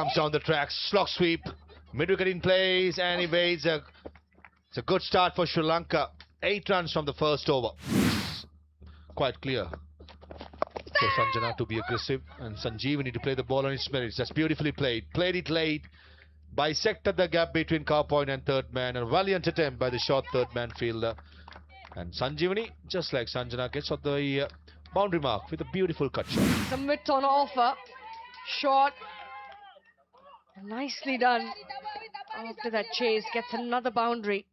comes down the track, slog sweep, mid-wicket in place, and evades. It's a good start for Sri Lanka. 8 runs from the first over. Quite clear for Kanchana to be aggressive, and Sanjeevani to play the ball on its merits. That's beautifully played. Played it late, bisected the gap between cow point and third man. A valiant attempt by the short third man fielder. And Sanjeevani, just like Kanchana, gets on the boundary mark with a beautiful cut shot. Some width on offer. Short. Nicely done. After that chase, gets another boundary.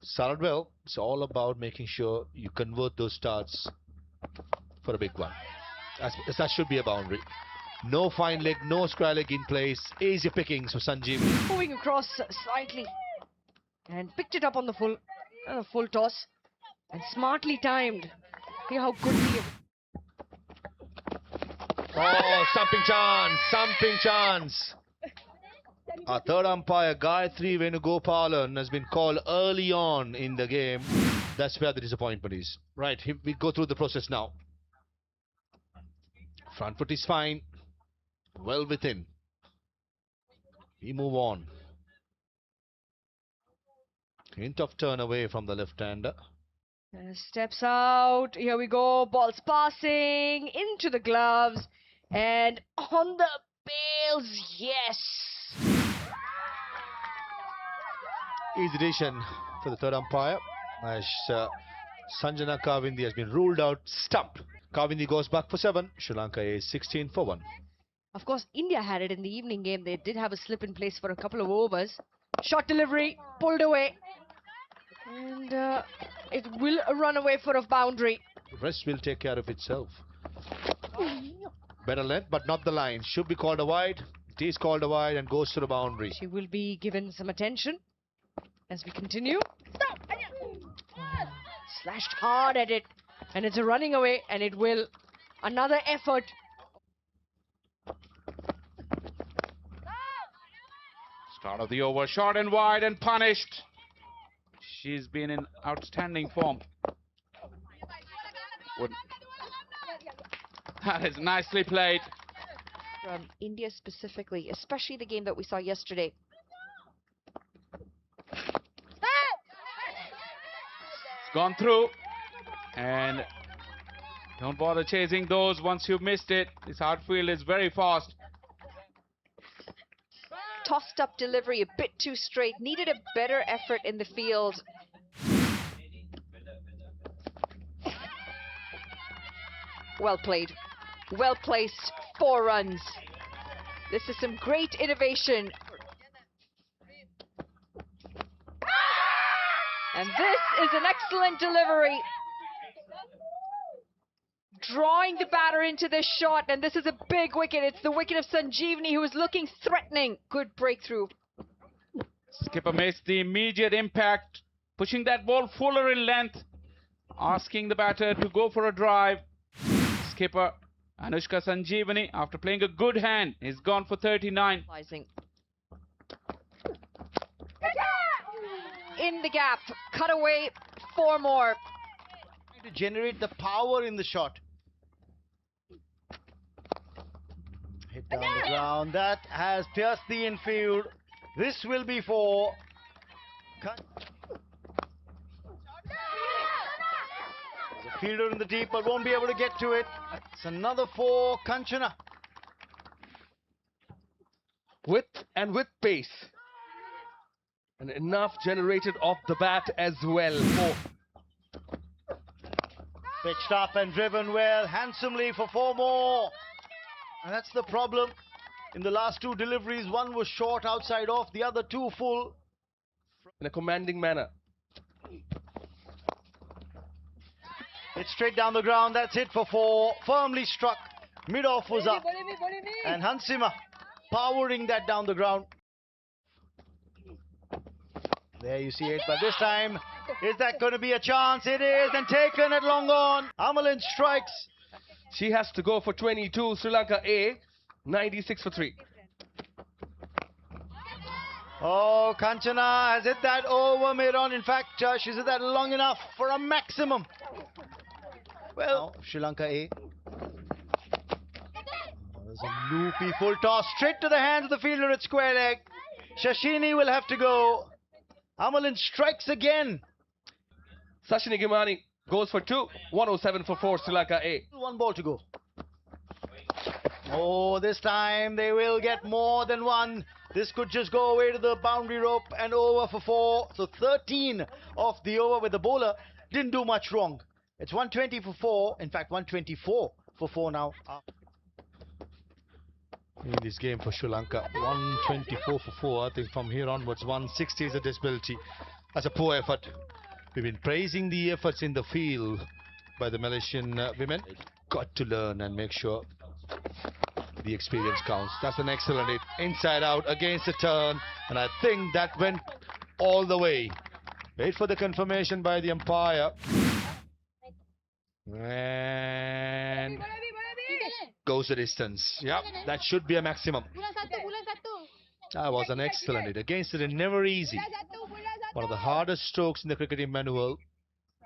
Started well. It's all about making sure you convert those starts for a big one. That should be a boundary. No fine leg, no square leg in place. Easy pickings for Sanjeevani. Moving across slightly. And picked it up on the full toss. And smartly timed. See how good he is. Oh, stumping chance, stumping chance. Our third umpire, Gayatri Venugopalan, has been called early on in the game. That's where the disappointment is. Right, we go through the process now. Front foot is fine. Well within. We move on. Hint of turn away from the left-hander. Steps out. Here we go. Ball's passing into the gloves. And on the bails, yes. Easy decision for the third umpire, as Sanjana Kavindi has been ruled out, stumped. Kavindi goes back for 7. Sri Lanka is 16 for 1. Of course, India had it in the evening game. They did have a slip in place for a couple of overs. Short delivery, pulled away. And it will run away for a boundary. The rest will take care of itself. Better length, but not the line. Should be called a wide. It is called a wide and goes to the boundary. She will be given some attention as we continue. Slashed hard at it. And it's a running away, and it will. Another effort. Start of the over, short and wide and punished. She's been in outstanding form. That is nicely played. From India specifically, especially the game that we saw yesterday. It's gone through. And don't bother chasing those once you've missed it. This outfield is very fast. Tossed up delivery, a bit too straight. Needed a better effort in the field. Well played. Well placed. 4 runs. This is some great innovation. And this is an excellent delivery. Drawing the batter into this shot, and this is a big wicket. It's the wicket of Sanjeevani, who is looking threatening. Good breakthrough. Skipper makes the immediate impact, pushing that ball fuller in length, asking the batter to go for a drive. Skipper Anushka Sanjeevani, after playing a good hand, is gone for 39. In the gap, cut away, 4 more. To generate the power in the shot. Hit down the ground. That has pierced the infield. This will be for There's a fielder in the deep, but won't be able to get to it. It's another for Kanchana. Width and with pace. And enough generated off the bat as well. Pitched up and driven well, handsomely for 4 more. And that's the problem. In the last 2 deliveries, one was short outside off, the other 2 full. In a commanding manner. It's straight down the ground, that's it for 4. Firmly struck, mid-off was up. And Hansima powering that down the ground. There you see it, but this time, is that going to be a chance? It is, and taken at long on. Amalan strikes. She has to go for 22. Sri Lanka A, 96 for 3. Oh, Kanchana has hit that over mid-on. In fact, she's hit that long enough for a maximum. Well, Sri Lanka A. There's a loopy full toss straight to the hands of the fielder at square leg. Shashini will have to go. Amalin strikes again. Sashini Gimani goes for 2. 107 for 4, Sri Lanka A. One ball to go. Oh, this time they will get more than one. This could just go away to the boundary rope and over for 4. So 13 of the over with the bowler. Didn't do much wrong. It's 120 for 4. In fact, 124 for 4 now. In this game for Sri Lanka, 124 for 4. I think from here onwards, 160 is a disability. That's a poor effort. We've been praising the efforts in the field by the Malaysian women. Got to learn and make sure the experience counts. That's an excellent hit. Inside out against the turn. And I think that went all the way. Wait for the confirmation by the umpire. And goes the distance. Yeah, that should be a maximum. That was an excellent hit. Against it, never easy. One of the hardest strokes in the cricketing manual.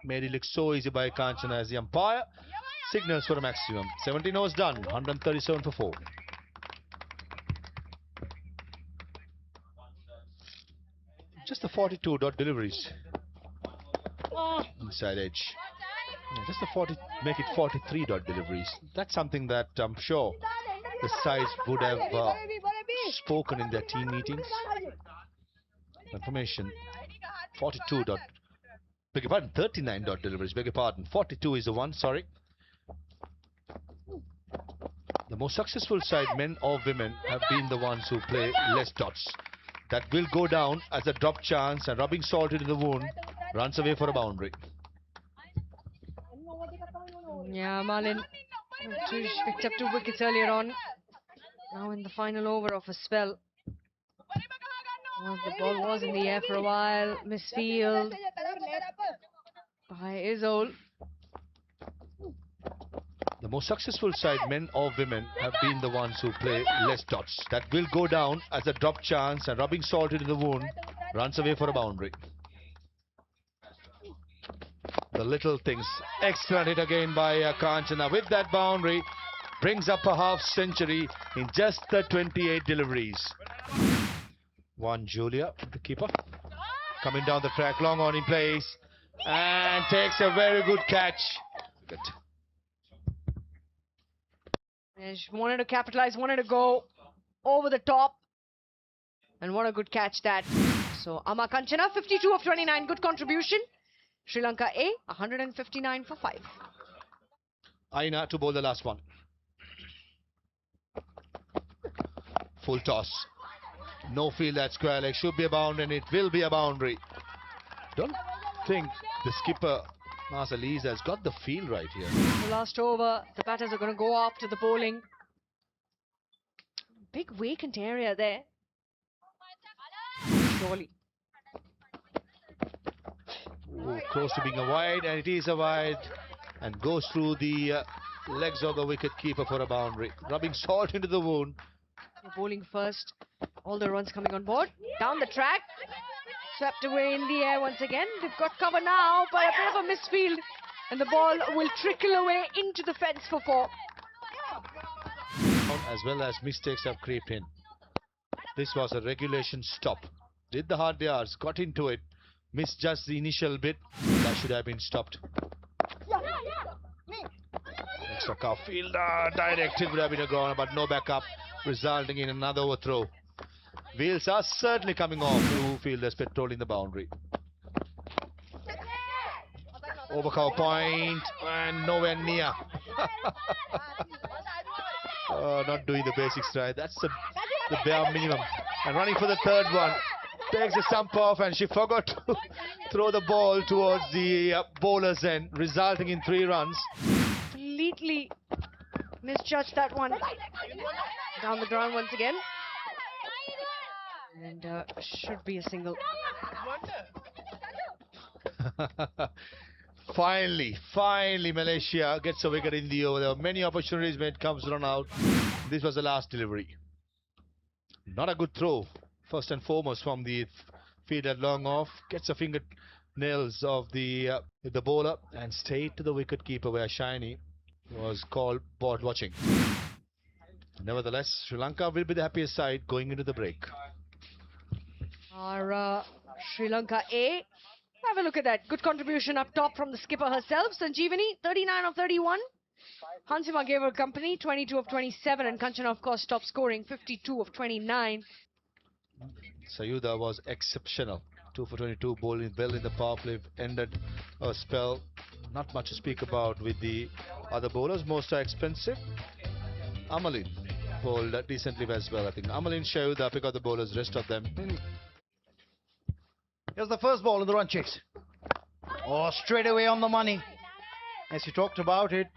Made it look so easy by Kanchana as the umpire signals for a maximum. 17 overs done. 137 for 4. Just the 42 dot deliveries. Inside edge. Yeah, just the 40, make it 43 dot deliveries. That's something that I'm sure the sides would have spoken in their team meetings. Confirmation 42 dot, beg your pardon, 39 dot deliveries, beg your pardon. 42 is the one, sorry. The most successful side, men or women, have been the ones who play less dots. That will go down as a drop chance, and rubbing salt into the wound, runs away for a boundary. Yeah, Malin picked up 2 wickets earlier on. Now in the final over of a spell. Well, the ball was in the air for a while. Misfield by Izol. The most successful side, men or women, have been the ones who play less dots. That will go down as a drop chance, and rubbing salt into the wound, runs away for a boundary. The little things. Excellent hit again by Kanchana. With that boundary, brings up a half century in just the 28 deliveries. One Julia, the keeper, coming down the track, long on in place, and takes a very good catch. Good. And she wanted to capitalize, wanted to go over the top. And what a good catch that. So Ama Kanchana, 52 of 29, good contribution. Sri Lanka A, 159 for 5. Aina to bowl the last one. Full toss. No field at square leg. Should be a boundary, and it will be a boundary. Don't think the skipper, Marcel Lisa, has got the field right here. The last over, the batters are going to go after the bowling. Big vacant area there. Surely. Ooh, close to being a wide, and it is a wide, and goes through the legs of the wicket keeper for a boundary. Rubbing salt into the wound. The bowling first. All the runs coming on board. Down the track. Swept away in the air once again. They've got cover now, but a bit of a misfield. And the ball will trickle away into the fence for 4. As well as mistakes have crept in. This was a regulation stop. Did the hard yards, got into it, missed just the initial bit. That should have been stopped. Extra cow fielder directed would have been a goal, but no backup, resulting in another overthrow. Wheels are certainly coming off. 2 fielders patrolling the boundary. Overcover point, and nowhere near. Not doing the basics right. That's the bare minimum. And running for the third one. Takes the stump off, and she forgot to throw the ball towards the bowler's end, resulting in 3 runs. Completely misjudged that one. Down the ground once again. And should be a single. Finally, Malaysia gets a wicket in the over. There were many opportunities when it comes run out. This was the last delivery. Not a good throw. First and foremost from the fielder long off. Gets the fingernails of the bowler and straight to the wicket keeper, where Shiny was called board watching. Nevertheless, Sri Lanka will be the happiest side going into the break. Our Sri Lanka A. Have a look at that. Good contribution up top from the skipper herself. Sanjeevani, 39 of 31. Hansima gave her company, 22 of 27. And Kanchana, of course, top scoring, 52 of 29. Sayuda was exceptional. 2 for 22, bowling well in the power play. Ended a spell. Not much to speak about with the other bowlers. Most are expensive. Amalin bowled decently as well. I think Amalin, Sayuda pick up the bowlers, rest of them. Here's the first ball in the run chase. Oh, straight away on the money. As you talked about it,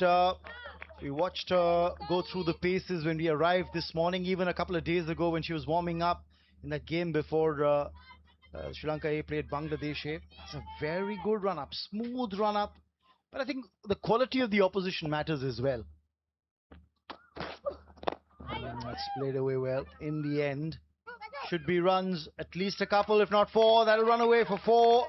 we watched her go through the paces when we arrived this morning, even a couple of days ago when she was warming up in that game before Sri Lanka A played Bangladesh A. It's a very good run-up, smooth run-up. But I think the quality of the opposition matters as well. That's played away well. In the end, should be runs, at least a couple, if not four. That'll run away for four.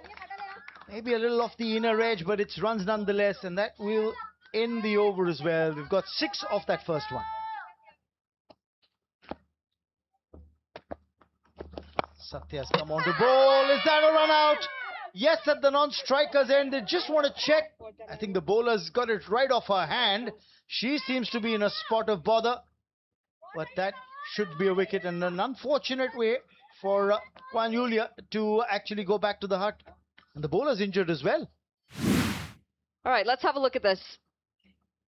Maybe a little off the inner edge, but it's runs nonetheless, and that will end the over as well. We've got 6 off that first one. Satya's come on to bowl. Is that a run out? Yes, at the non-striker's end. They just want to check. I think the bowler's got it right off her hand. She seems to be in a spot of bother, but that should be a wicket, and an unfortunate way for Kwan Yulia to actually go back to the hut. And the bowler's injured as well. All right, let's have a look at this.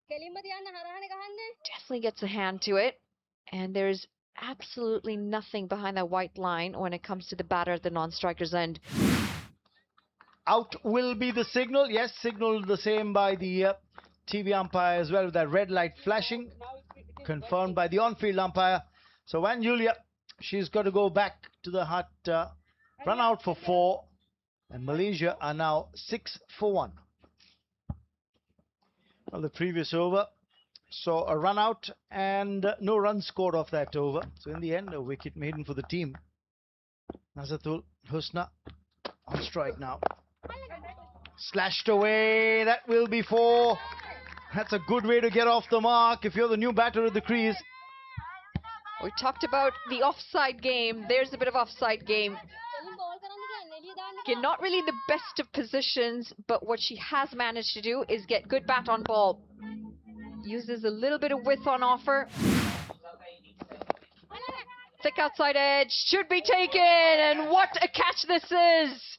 Definitely gets a hand to it. And there's absolutely nothing behind that white line when it comes to the batter at the non-striker's end. Out will be the signal. Yes, signaled the same by the TV umpire as well, with that red light flashing. Confirmed by the on-field umpire. So Wan Julia, she's got to go back to the hut. Run out for 4. And Malaysia are now 6 for 1. Well, the previous over saw a run out and no runs scored off that over. So in the end, a wicket maiden for the team. Nazatul Husna on strike now. Slashed away. That will be 4. That's a good way to get off the mark if you're the new batter at the crease. We talked about the offside game. There's a bit of offside game. Okay, not really the best of positions, but what she has managed to do is get good bat on ball. Uses a little bit of width on offer. Thick outside edge, should be taken, and what a catch this is!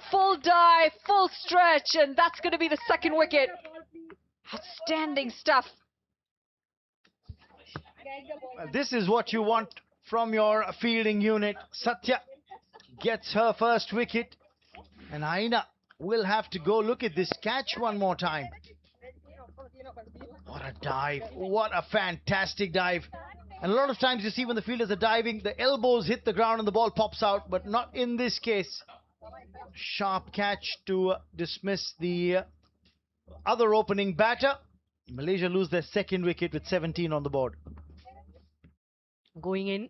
Full dive, full stretch, and that's going to be the second wicket. Outstanding stuff. Well, this is what you want from your fielding unit. Satya gets her first wicket, and Aina will have to go look at this catch one more time. What a dive. What a fantastic dive. And a lot of times you see when the fielders are diving, the elbows hit the ground and the ball pops out, but not in this case. Sharp catch to dismiss the other opening batter. Malaysia lose their second wicket with 17 on the board. Going in.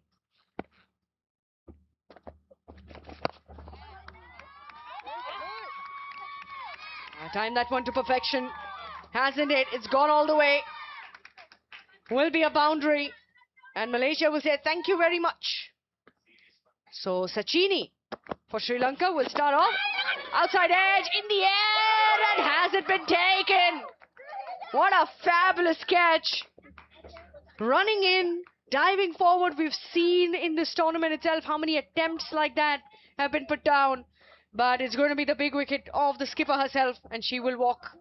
Time that one to perfection. Hasn't it? It's gone all the way. Will be a boundary. And Malaysia will say thank you very much. So Sachini for Sri Lanka will start off. Outside edge in the air, and has it been taken? What a fabulous catch. Running in, diving forward. We've seen in this tournament itself how many attempts like that have been put down. But it's going to be the big wicket of the skipper herself, and she will walk.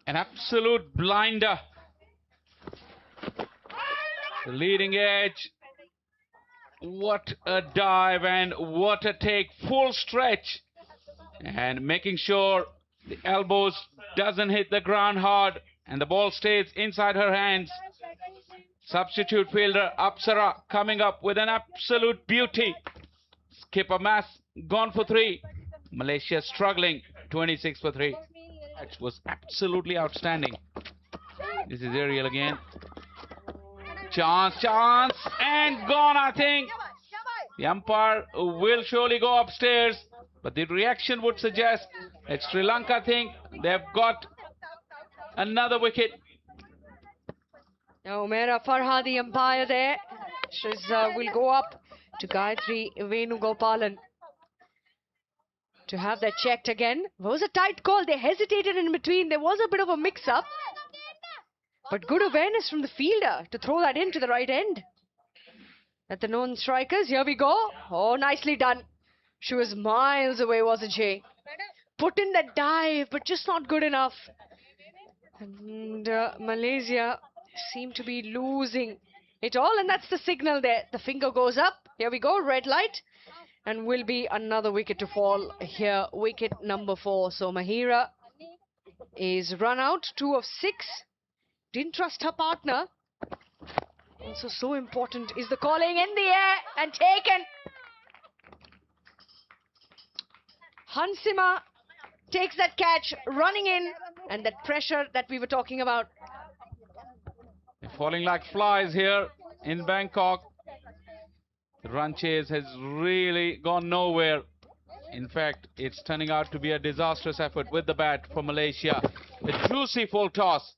An absolute blinder. The leading edge. What a dive and what a take. Full stretch. And making sure the elbows doesn't hit the ground hard and the ball stays inside her hands. Substitute fielder Apsara coming up with an absolute beauty. Skipper Mass gone for 3. Malaysia struggling, 26 for 3. That was absolutely outstanding. This is Ariel again. Chance, and gone, I think. The umpire will surely go upstairs, but the reaction would suggest that Sri Lanka think they've got another wicket. Now Umaira Farha, the umpire there. Will go up to Gayatri Venugopalan to have that checked again. It was a tight call. They hesitated in between. There was a bit of a mix-up. But good awareness from the fielder to throw that into the right end. At the known strikers, here we go. Oh, nicely done. She was miles away, wasn't she? Put in that dive, but just not good enough. And Malaysia seem to be losing it all, and that's the signal there. The finger goes up. Here we go, red light. And will be another wicket to fall here. Wicket number 4. So Mahira is run out, 2 of 6. Didn't trust her partner. Also so important is the calling in the air and taken. Hansima takes that catch, running in, and that pressure that we were talking about. They're falling like flies here in Bangkok. The run chase has really gone nowhere. In fact, it's turning out to be a disastrous effort with the bat for Malaysia. A juicy full toss.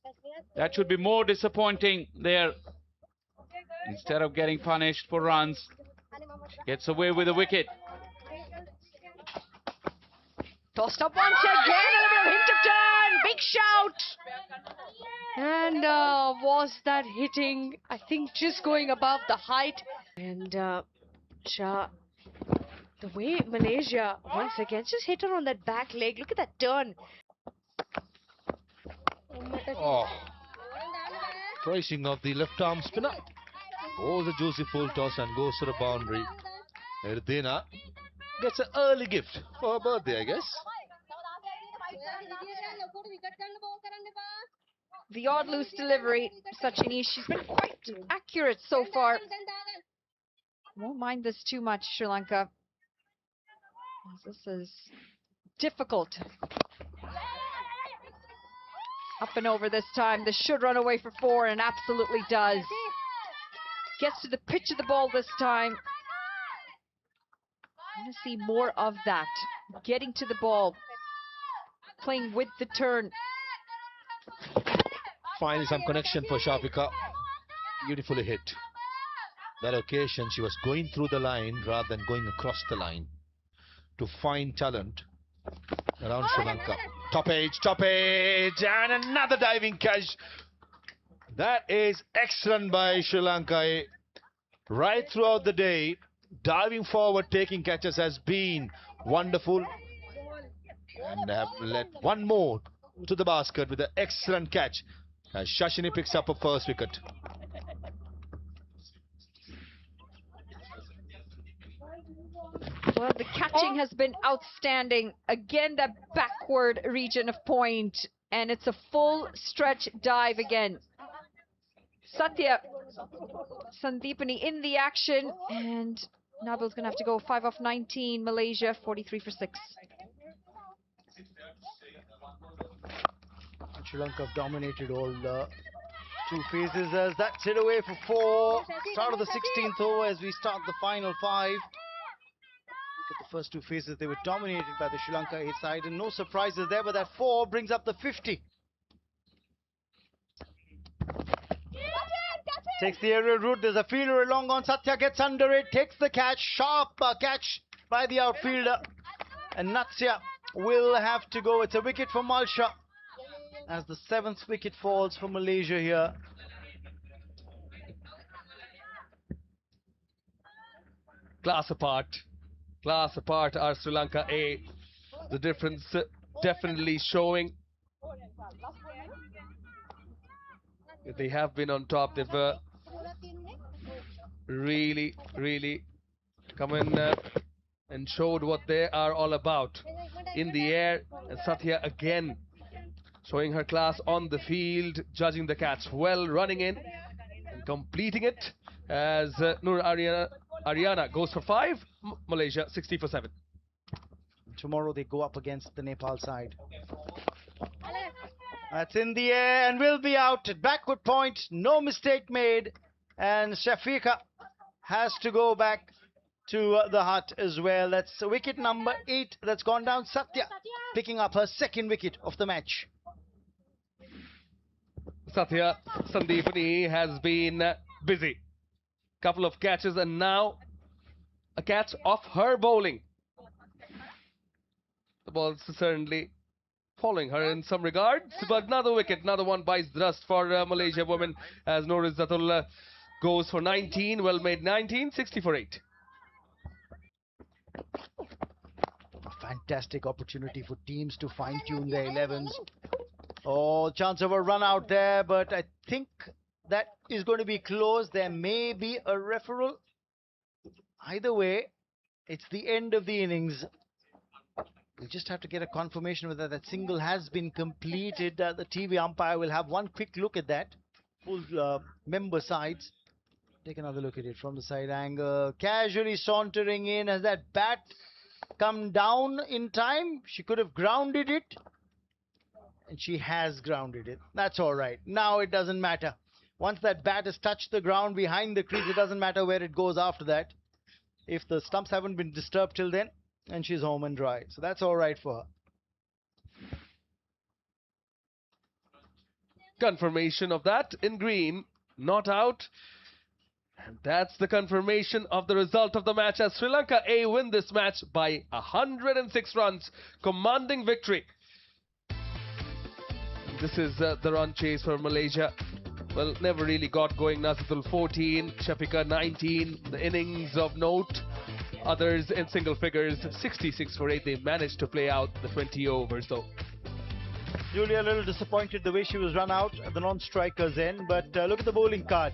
That should be more disappointing there. Instead of getting punished for runs, gets away with a wicket. Tossed up once again, a little hint of turn, big shout. And was that hitting, I think, just going above the height. And Shah, the way Malaysia once again just hit her on that back leg. Look at that turn. Oh, tracing of the left arm spinner. Goes a juicy full toss and goes to the boundary. Erdina gets an early gift for her birthday, I guess. The odd loose delivery, Sachini. She's been quite accurate so far. Won't mind this too much, Sri Lanka. This is difficult. Up and over this time. This should run away for 4, and absolutely does. Gets to the pitch of the ball this time. I want to see more of that. Getting to the ball. Playing with the turn. Finally some connection for Shafika. Beautifully hit. That occasion she was going through the line rather than going across the line to find talent around Sri Lanka. Top edge, and another diving catch. That is excellent by Sri Lanka. Right throughout the day, diving forward, taking catches has been wonderful. And have led one more to the basket with an excellent catch as Shashini picks up a first wicket. Well, the catching has been outstanding. Again, that backward region of point. And it's a full stretch dive again. Satya Sandeepani in the action. And Nabil's going to have to go 5 off 19. Malaysia 43 for 6. Sri Lanka have dominated all the 2 phases as that's hit away for 4. Start of the 16th over as we start the final 5. Look at the first 2 phases, they were dominated by the Sri Lanka A side, and no surprises there, but that 4 brings up the 50. Takes the aerial route, there's a fielder along on, Satya gets under it, takes the catch, sharp catch by the outfielder, and Natsya will have to go. It's a wicket for Malsha as the 7th wicket falls for Malaysia here. Class apart are Sri Lanka A. The difference definitely showing. They have been on top. They've really come in and showed what they are all about in the air. And Satya again showing her class on the field, judging the catch well, running in and completing it as Nur Ariana goes for 5, Malaysia 60 for 7. Tomorrow they go up against the Nepal side. That's in the air and will be out at backward point. No mistake made. And Shafika has to go back to the hut as well. That's wicket number 8 that's gone down. Satya picking up her 2nd wicket of the match. Satya Sandeepani has been busy. Couple of catches and now a catch off her bowling. The ball's certainly following her in some regards, but another wicket, another one bites the dust for Malaysia women as Nouriz Zatul goes for 19, well made 19, 60 for 8. A fantastic opportunity for teams to fine-tune their 11s. Oh, chance of a run out there, but I think that is going to be close. There may be a referral. Either way, it's the end of the innings. We just have to get a confirmation whether that single has been completed. The TV umpire will have one quick look at that. Full member sides. Take another look at it from the side angle. Casually sauntering in. Has that bat come down in time? She could have grounded it. And she has grounded it. That's all right. Now it doesn't matter. Once that bat has touched the ground behind the crease, it doesn't matter where it goes after that. If the stumps haven't been disturbed till then, and she's home and dry. So that's all right for her. Confirmation of that in green, not out. And that's the confirmation of the result of the match as Sri Lanka A win this match by 106 runs, commanding victory. This is the run chase for Malaysia. Well, never really got going. Nazatul 14, Shafika 19, the innings of note. Others in single figures, 66 for 8. They managed to play out the 20 overs though. Julia a little disappointed the way she was run out at the non-striker's end, but look at the bowling card.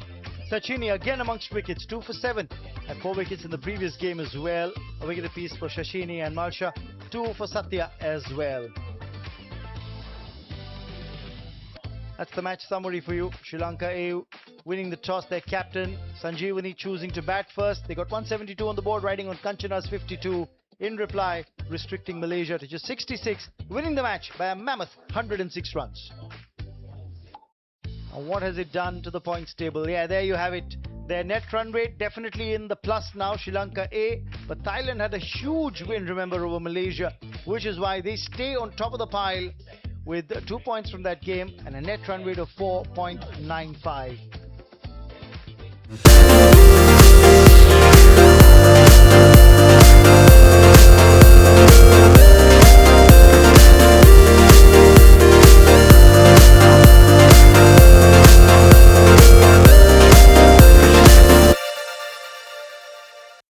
Sachini again amongst wickets, 2 for 7. Had 4 wickets in the previous game as well. A wicket apiece for Shashini and Malsha, 2 for Satya as well. That's the match summary for you. Sri Lanka A winning the toss. Their captain, Sanjeevani, choosing to bat first. They got 172 on the board, riding on Kanchana's 52. In reply, restricting Malaysia to just 66, winning the match by a mammoth 106 runs. Now, what has it done to the points table? Yeah, there you have it. Their net run rate definitely in the plus now, Sri Lanka A. But Thailand had a huge win, remember, over Malaysia, which is why they stay on top of the pile with 2 points from that game and a net run rate of 4.95.